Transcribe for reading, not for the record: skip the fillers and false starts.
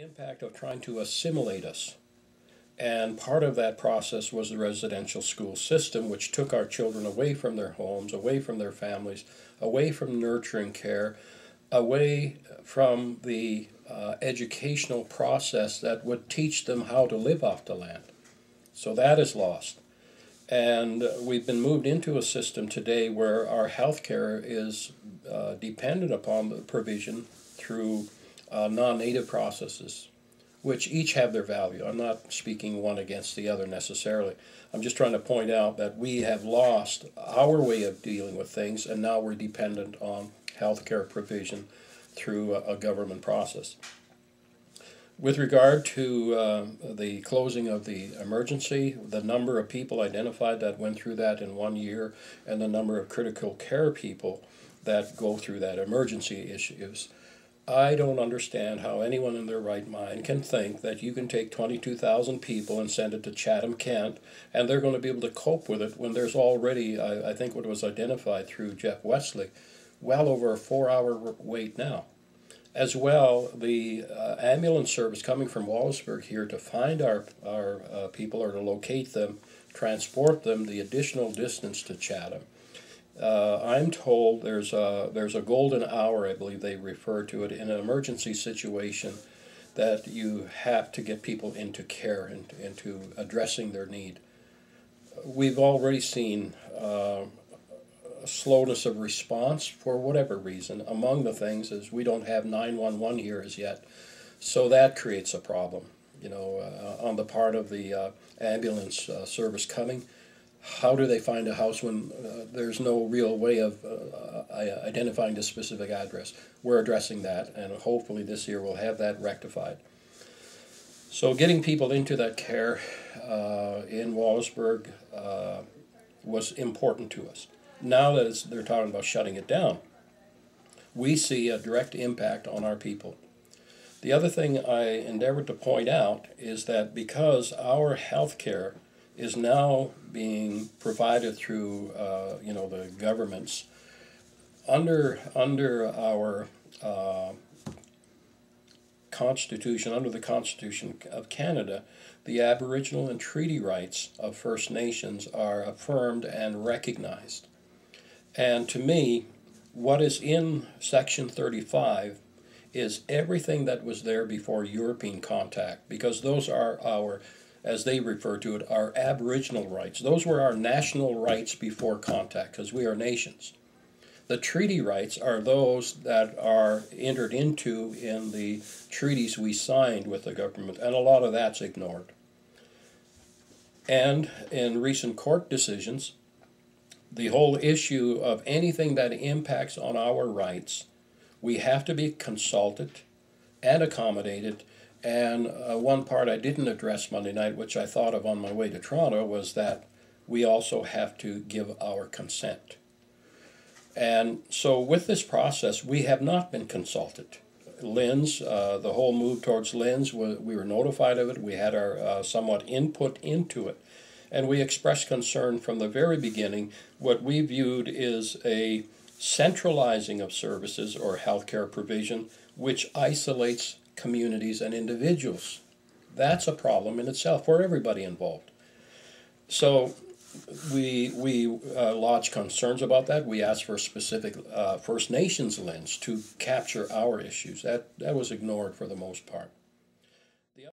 Impact of trying to assimilate us. And part of that process was the residential school system, which took our children away from their homes, away from their families, away from nurturing care, away from the educational process that would teach them how to live off the land. So that is lost. And we've been moved into a system today where our health care is dependent upon the provision through non-native processes, which each have their value. I'm not speaking one against the other necessarily. I'm just trying to point out that we have lost our way of dealing with things, and now we're dependent on healthcare provision through a government process. With regard to the closing of the emergency, the number of people identified that went through that in 1 year, and the number of critical care people that go through that emergency issues, I don't understand how anyone in their right mind can think that you can take 22,000 people and send it to Chatham-Kent and they're going to be able to cope with it when there's already, I think what was identified through Jeff Wesley, well over a 4-hour wait now. As well, the ambulance service coming from Wallaceburg here to find our people or to locate them, transport them the additional distance to Chatham. I'm told there's a golden hour, I believe they refer to it, in an emergency situation that you have to get people into care and into addressing their need. We've already seen a slowness of response for whatever reason. Among the things is we don't have 911 here as yet, so that creates a problem, on the part of the ambulance service coming. How do they find a house when there's no real way of identifying the specific address? We're addressing that, and hopefully this year we'll have that rectified. So getting people into that care in Wallaceburg was important to us. Now that they're talking about shutting it down, we see a direct impact on our people. The other thing I endeavored to point out is that because our health care is now being provided through, the governments under our Constitution, under the Constitution of Canada, the Aboriginal and treaty rights of First Nations are affirmed and recognized. And to me, what is in Section 35 is everything that was there before European contact, because those are our, as they refer to it, our Aboriginal rights. Those were our national rights before contact, because we are nations. The treaty rights are those that are entered into in the treaties we signed with the government, and a lot of that's ignored. And in recent court decisions, the whole issue of anything that impacts on our rights, we have to be consulted and accommodated. And one part I didn't address Monday night, which I thought of on my way to Toronto, was that we also have to give our consent. And so with this process, we have not been consulted. LINS, the whole move towards LINS, we were notified of it. We had our somewhat input into it. And we expressed concern from the very beginning. What we viewed is a centralizing of services or healthcare provision, which isolates communities and individuals. That's a problem in itself for everybody involved. So we lodged concerns about that. We asked for a specific First Nations lens to capture our issues. That was ignored for the most part.